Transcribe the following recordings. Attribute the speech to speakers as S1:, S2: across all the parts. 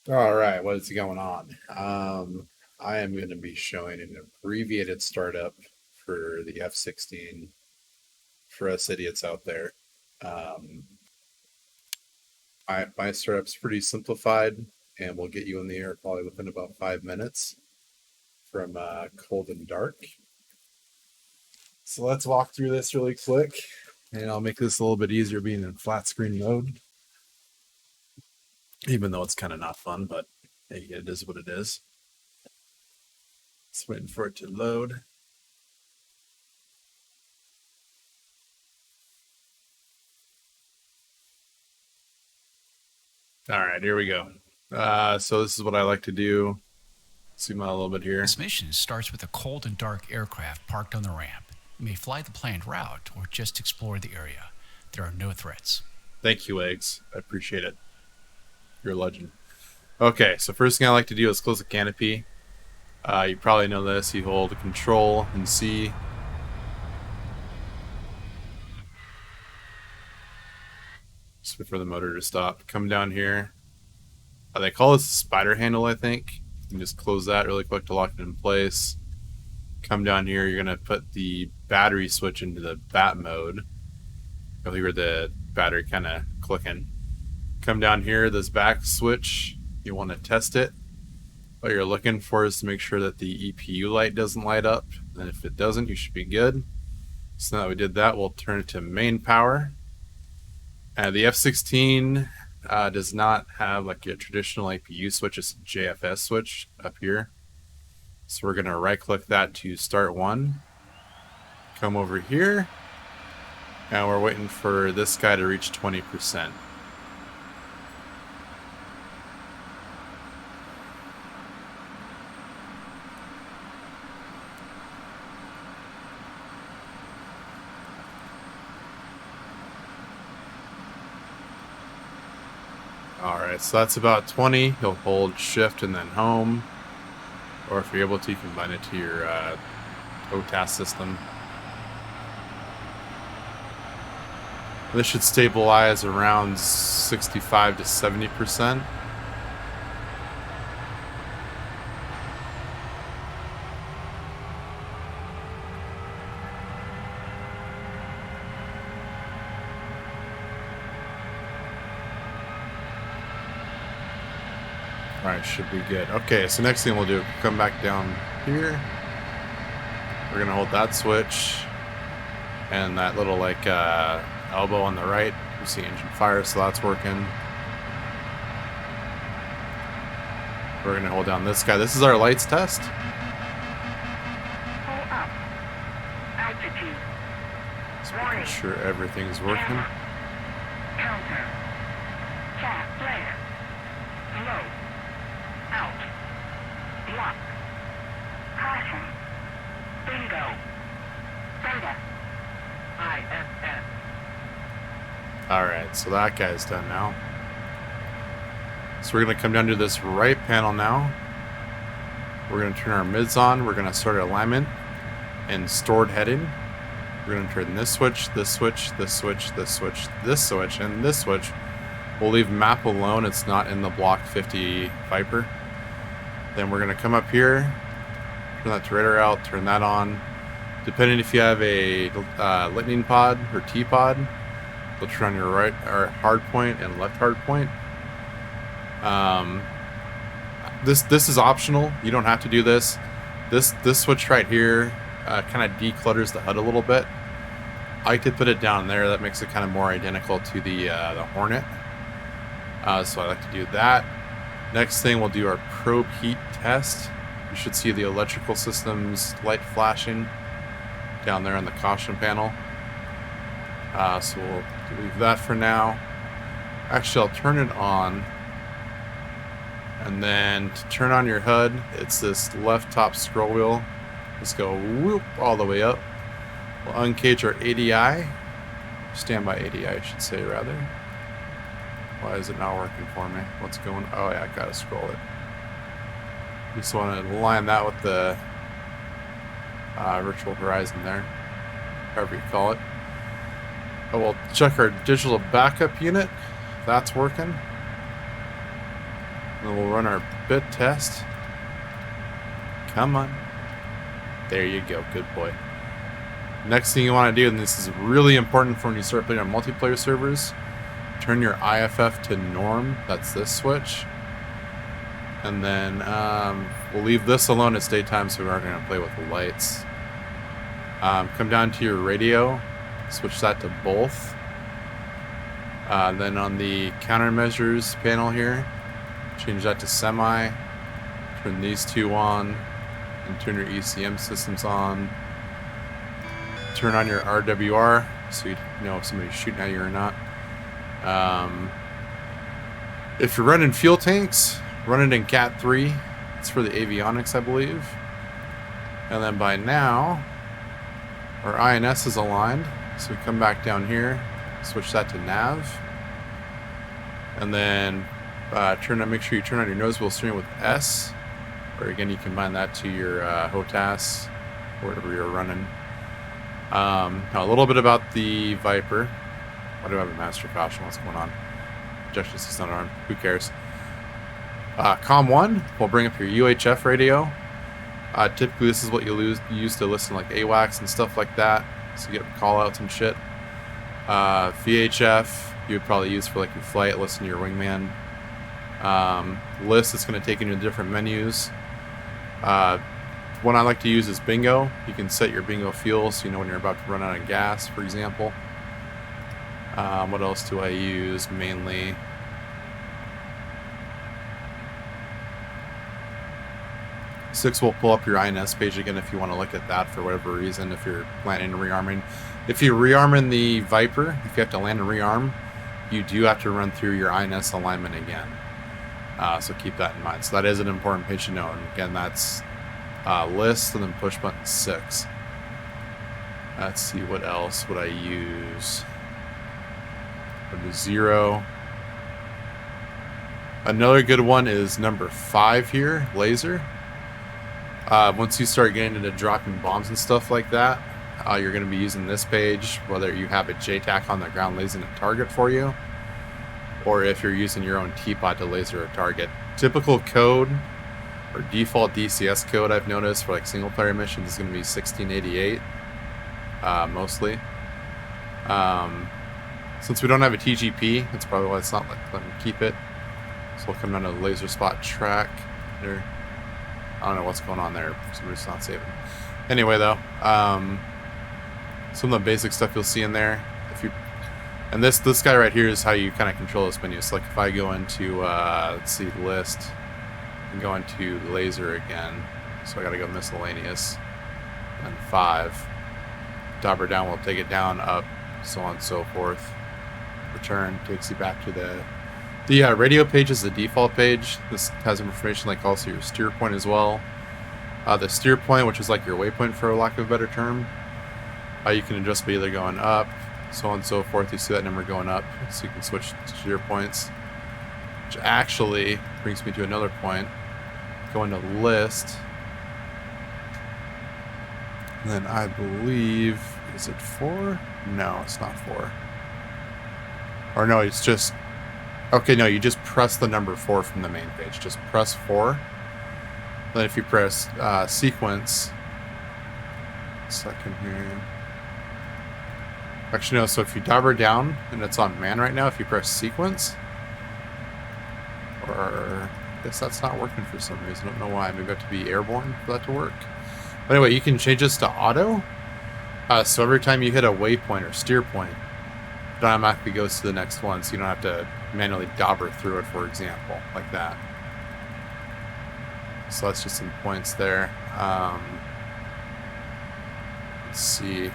S1: All right, what is going on? I am going to be showing an abbreviated startup for the F16 for us idiots out there. Um, my startup's pretty simplified and will get you in the air probably within about 5 minutes from cold and dark. So let's walk through this really quick, and I'll make this a little bit easier being in flat screen mode, even though it's kind of not fun, but hey, it is what it is. Just waiting for it to load. All right, here we go. So this is what I like to do. Zoom out a little bit here.
S2: This mission starts with a cold and dark aircraft parked on the ramp. You may fly the planned route or just explore the area. There are no threats.
S1: Thank you, Eggs. I appreciate it. You're a legend. Okay, so first thing I like to do is close the canopy. You probably know this. You hold Control and C. Just wait for the motor to stop. Come down here. They call this a spider handle, I think. You can just close that really quick to lock it in place. Come down here. You're going to put the battery switch into the bat mode. You'll hear the battery kind of clicking. Come down here, this back switch. You want to test it. What you're looking for is to make sure that the EPU light doesn't light up. And if it doesn't, you should be good. So now that we did that, we'll turn it to main power. The F16 does not have like a traditional APU switch. It's a JFS switch up here. So we're going to right click that to start one. Come over here. And we're waiting for this guy to reach 20%. Alright, so that's about 20. You'll hold shift and then home. Or if you're able to, you can bind it to your OTAS system. This should stabilize around 65 to 70%. Alright, should be good. Okay, so next thing we'll do, come back down here. We're going to hold that switch and that little like elbow on the right. You see engine fire, so that's working. We're going to hold down this guy. This is our lights test.
S3: Pull up. Altitude.
S1: Just making sure everything's working.
S3: Counter. Flat flare. Low. Out. Block. Caution. Bingo. Beta. ISS.
S1: Alright, so that guy's done now. So we're going to come down to this right panel now. We're going to turn our mids on. We're going to start our alignment and stored heading. We're going to turn this switch, this switch, this switch, this switch, this switch, and this switch. We'll leave map alone. It's not in the Block 50 Viper. Then we're going to come up here, turn that to radar out, turn that on. Depending if you have a lightning pod or T-pod, they'll turn on your right or hard point and left hard point. This is optional. You don't have to do this. This switch right here kind of declutters the HUD a little bit. I like to put it down there. That makes it kind of more identical to the Hornet. So I like to do that. Next thing, we'll do our probe heat test. You should see the electrical system's light flashing down there on the caution panel. So we'll leave that for now. Actually, I'll turn it on. And then to turn on your HUD, it's this left top scroll wheel. Let's go whoop all the way up. We'll uncage our ADI. Standby ADI, I should say, rather. Why is it not working for me? What's going on? Oh, yeah, I gotta scroll it. Just want to align that with the virtual horizon there. However you call it. Oh, we'll check our digital backup unit. That's working. And we'll run our bit test. Come on. There you go. Good boy. Next thing you want to do, and this is really important for when you start playing on multiplayer servers, turn your IFF to norm. That's this switch. And then we'll leave this alone. It's daytime, so we aren't going to play with the lights. Come down to your radio. Switch that to both. Then on the countermeasures panel here, change that to semi. Turn these two on. And turn your ECM systems on. Turn on your RWR so you know if somebody's shooting at you or not. If you're running fuel tanks, run it in Cat 3. It's for the avionics, I believe. And then by now, our INS is aligned. So we come back down here, switch that to nav. And then make sure you turn on your nose wheel steering with S. Or again, you combine that to your HOTAS, or whatever you're running. Now a little bit about the Viper. Why do I have a master caution? What's going on? Ejection system arm. Who cares? COM 1 will bring up your UHF radio. Typically, this is what you use to listen to like AWACS and stuff like that. So you get call outs and shit. VHF you would probably use for like your flight, listen to your wingman. List is going to take you into different menus. One I like to use is bingo. You can set your bingo fuel so you know when you're about to run out of gas, for example. What else do I use mainly? Six will pull up your INS page again if you want to look at that for whatever reason, if you're planning on rearming. If you're rearming the Viper, if you have to land and rearm, you do have to run through your INS alignment again. So keep that in mind. So that is an important page to know. And again, that's list and then push button 6. Let's see, what else would I use? Go to 0. Another good one is number 5 here, laser. Once you start getting into dropping bombs and stuff like that, you're going to be using this page, whether you have a JTAC on the ground lasing a target for you, or if you're using your own T-pod to laser a target. Typical code, or default DCS code I've noticed for like single player missions is going to be 1688, mostly. Since we don't have a TGP, that's probably why it's not letting me keep it. So we'll come down to the laser spot track there. I don't know what's going on there. For some reason, it's not saving. Anyway, though, some of the basic stuff you'll see in there. And this guy right here is how you kind of control this menu. So, like, if I go into let's see, list, and go into laser again. So I got to go miscellaneous, and 5. Dobber down will take it down, up, so on and so forth. Return takes you back to the radio page is the default page. This has information like also your steer point as well. The steer point, which is like your waypoint for lack of a better term, you can adjust by either going up, so on and so forth. You see that number going up, so you can switch steer points. Which actually brings me to another point. Go into list. And then I believe, is it 4? No, it's not 4. Or no, it's just... Okay, no, you just press the number 4 from the main page. Just press 4. Then if you press sequence... Second here... Actually, no, so if you hover down, and it's on man right now, if you press sequence... Or... I guess that's not working for some reason. I don't know why. Maybe I have to be airborne for that to work. But anyway, you can change this to auto. So every time you hit a waypoint or steer point, it automatically goes to the next one, so you don't have to manually dauber through it, for example, like that. So that's just some points there. Let's see if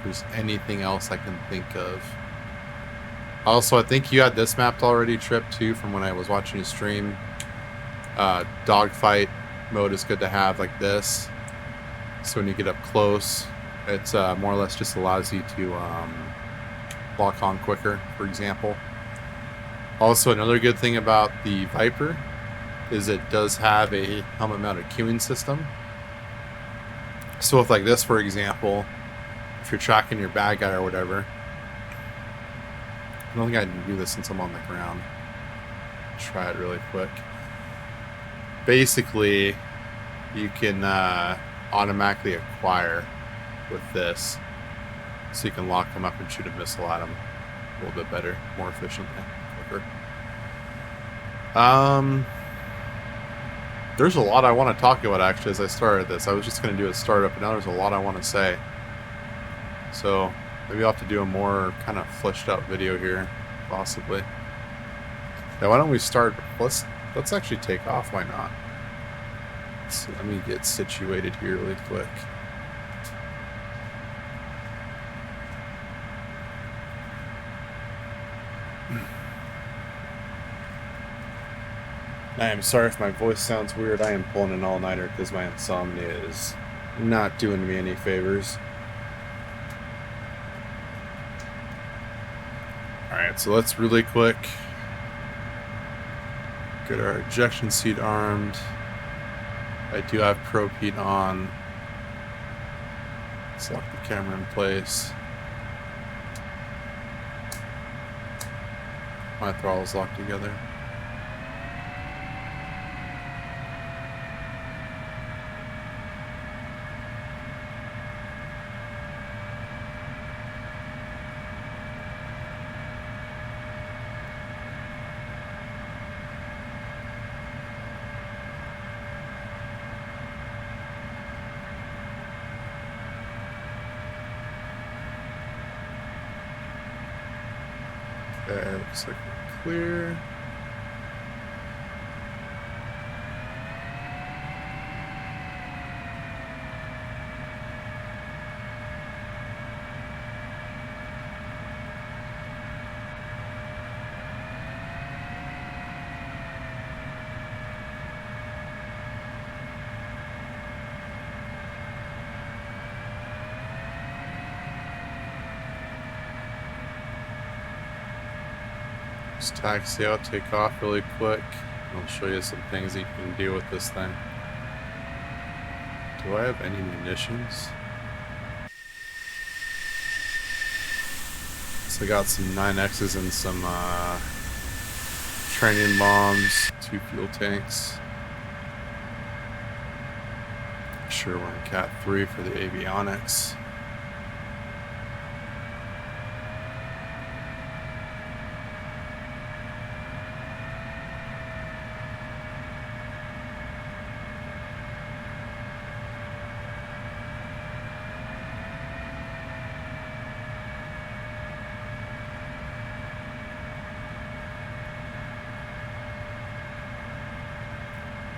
S1: there's anything else I can think of. Also, I think you had this mapped already, Trip, too, from when I was watching you stream. Dogfight mode is good to have like this. So when you get up close, it's more or less just allows you to lock on quicker, for example. Also, another good thing about the Viper is it does have a helmet mounted queuing system. So if like this, for example, if you're tracking your bad guy or whatever, I don't think I can do this since I'm on the ground. try it really quick. Basically, you can automatically acquire with this, so you can lock them up and shoot a missile at them a little bit better, more efficiently, quicker. There's a lot I want to talk about actually as I started this. I was just going to do a startup, but now there's a lot I want to say. So maybe I'll have to do a more kind of fleshed out video here, possibly. Now why don't we start? Let's actually take off. Why not? So let me get situated here really quick. I am sorry if my voice sounds weird. I am pulling an all-nighter because my insomnia is not doing me any favors. Alright, so let's really quick get our ejection seat armed. I do have probe heat on. Let's lock the camera in place. My throttle's locked together. Okay, looks like we're clear. Just taxi out, take off really quick, and I'll show you some things that you can do with this thing. Do I have any munitions? So I got some 9Xs and some training bombs, 2 fuel tanks. Sure, we're in Cat 3 for the avionics.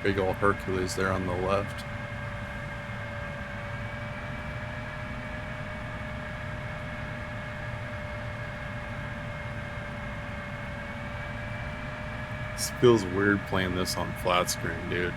S1: Big old Hercules there on the left. This feels weird playing this on flat screen, dude.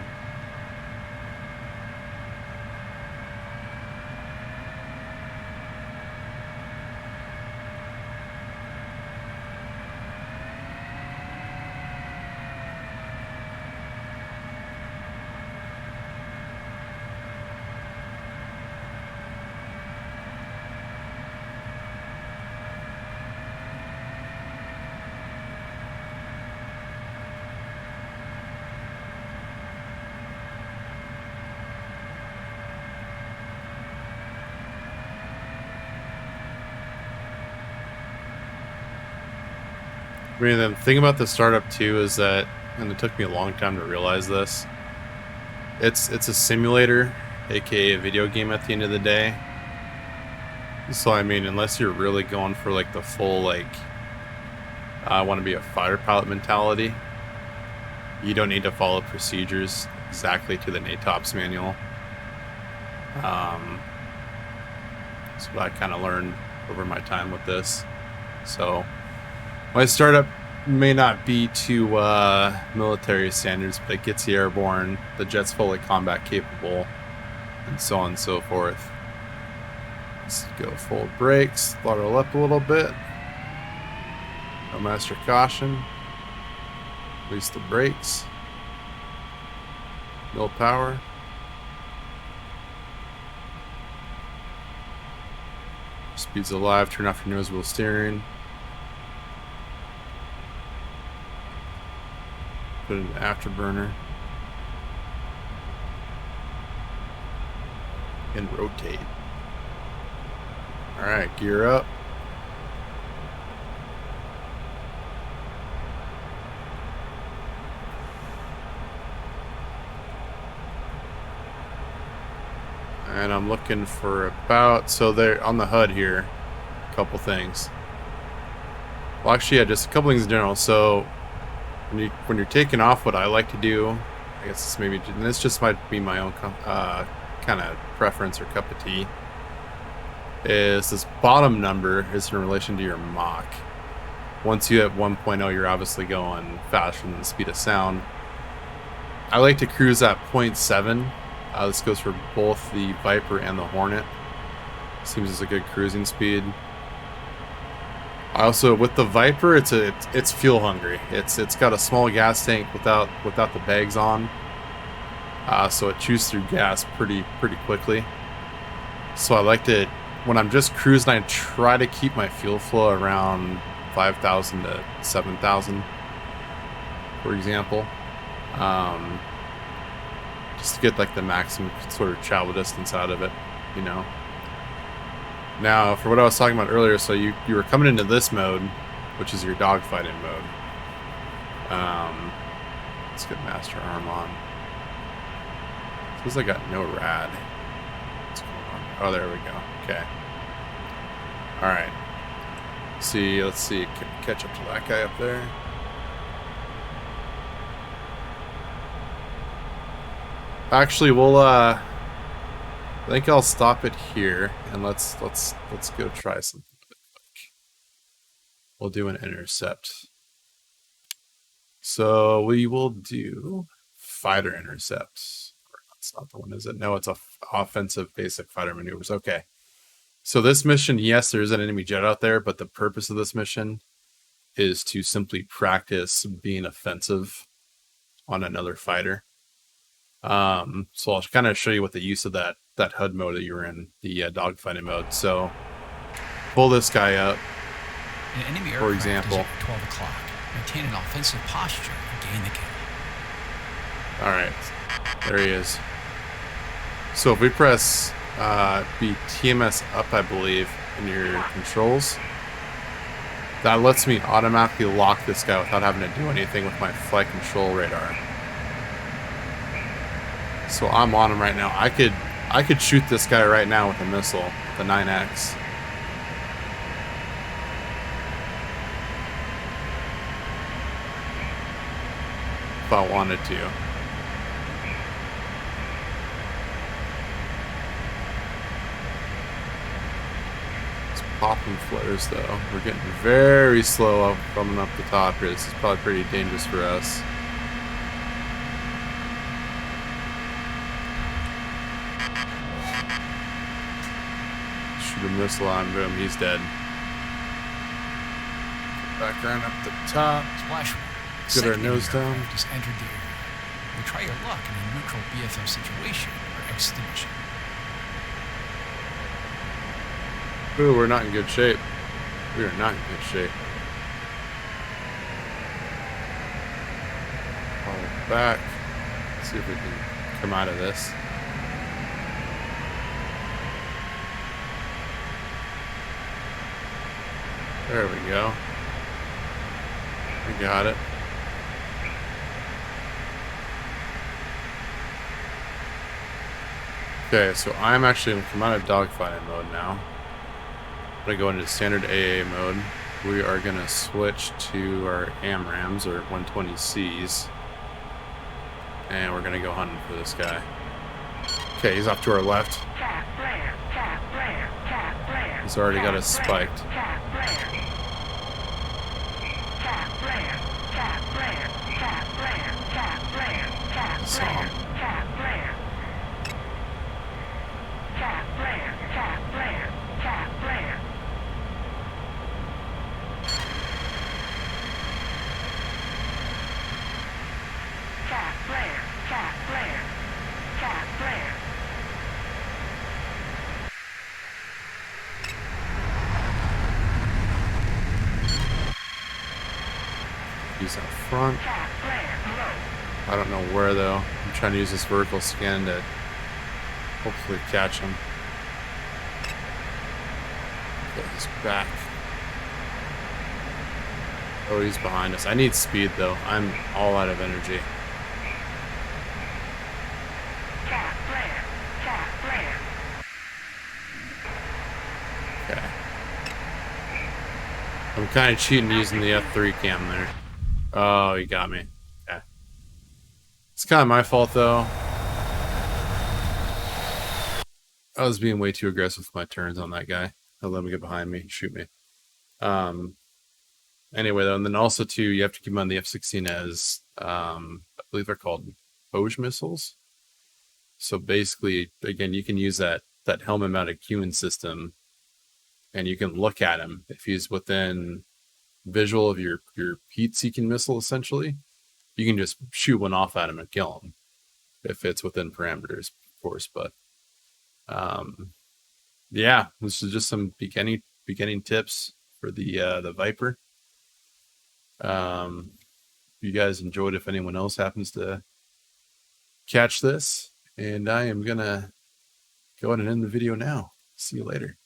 S1: I mean, the thing about the startup too is that, and it took me a long time to realize this, it's a simulator, aka a video game at the end of the day. So I mean, unless you're really going for like the full like, I want to be a fighter pilot mentality, you don't need to follow procedures exactly to the NATOPS manual. That's what I kind of learned over my time with this. So my startup may not be to military standards, but it gets you airborne, the jet's fully combat capable, and so on and so forth. Let's go full brakes, throttle up a little bit. No master caution. Release the brakes. No power. Speed's alive, turn off your nose wheel steering. Put it in afterburner. And rotate. Alright, gear up. And I'm looking for about, so there on the HUD here, a couple things. Well, actually, yeah, just a couple things in general. So when you're taking off, what I like to do, I guess this maybe, and this just might be my own kind of preference or cup of tea, is this bottom number is in relation to your Mach. Once you hit 1.0, you're obviously going faster than the speed of sound. I like to cruise at 0.7. This goes for both the Viper and the Hornet. Seems as a good cruising speed. I also, with the Viper, it's fuel hungry. It's got a small gas tank without the bags on, so it chews through gas pretty quickly. So I like to, when I'm just cruising, I try to keep my fuel flow around 5,000 to 7,000, for example. Just to get like the maximum sort of travel distance out of it, you know. Now, for what I was talking about earlier, so you were coming into this mode, which is your dogfighting mode. Let's get Master Arm on. Feels like I got no rad. What's going on? Oh, there we go. Okay. All right. Let's see. Can we catch up to that guy up there? Actually, we'll I think I'll stop it here and let's go try something. We'll do an intercept. So we will do fighter intercepts. That's not the one, is it? No, it's a offensive basic fighter maneuvers. Okay. So this mission, yes, there is an enemy jet out there, but the purpose of this mission is to simply practice being offensive on another fighter. So I'll kind of show you what the use of that HUD mode that you were in, the dogfighting mode. So pull this guy up,
S2: An enemy
S1: for
S2: aircraft
S1: example.
S2: is at 12 o'clock. Maintain an offensive posture and gain the kill.
S1: All right, there he is. So if we press be TMS up, I believe, in your controls, that lets me automatically lock this guy without having to do anything with my flight control radar. So I'm on him right now. I could shoot this guy right now with a missile, the 9X. If I wanted to. It's popping flares though. We're getting very slow up coming up the top here. This is probably pretty dangerous for us. Shoot a missile on him, he's dead. Back around up the top.
S2: Splash.
S1: Get our nose down.
S2: Just entered the area. We'll try your luck in a neutral BFF situation or exit the mission.
S1: Ooh, we're not in good shape. We are not in good shape. Fall back. See if we can come out of this. There we go. We got it. Okay, so I'm actually going to come out of dogfighting mode now. I'm going to go into standard AA mode. We are going to switch to our AMRAMs, or 120Cs. And we're going to go hunting for this guy. Okay, he's off to our left. He's already got us spiked. Saw him. He's out front. I don't know where though. I'm trying to use this vertical scan to hopefully catch him. Okay, he's back. Oh, he's behind us. I need speed though. I'm all out of energy.
S3: Cat flare. Cat flare.
S1: Okay. I'm kind of cheating using the F3 cam there. Oh, he got me. Okay. It's kind of my fault though. I was being way too aggressive with my turns on that guy. I let him get behind me, shoot me. Anyway, though, and then also too, you have to keep on the F16 as I believe they're called Hoj missiles. So basically, again, you can use that helmet mounted cueing system, and you can look at him if he's within visual of your heat seeking missile. Essentially, you can just shoot one off at him and kill him if it's within parameters, of course. But yeah, this is just some beginning tips for the Viper. You guys enjoyed. If anyone else happens to catch this, and I am gonna go ahead and end the video now. See you later.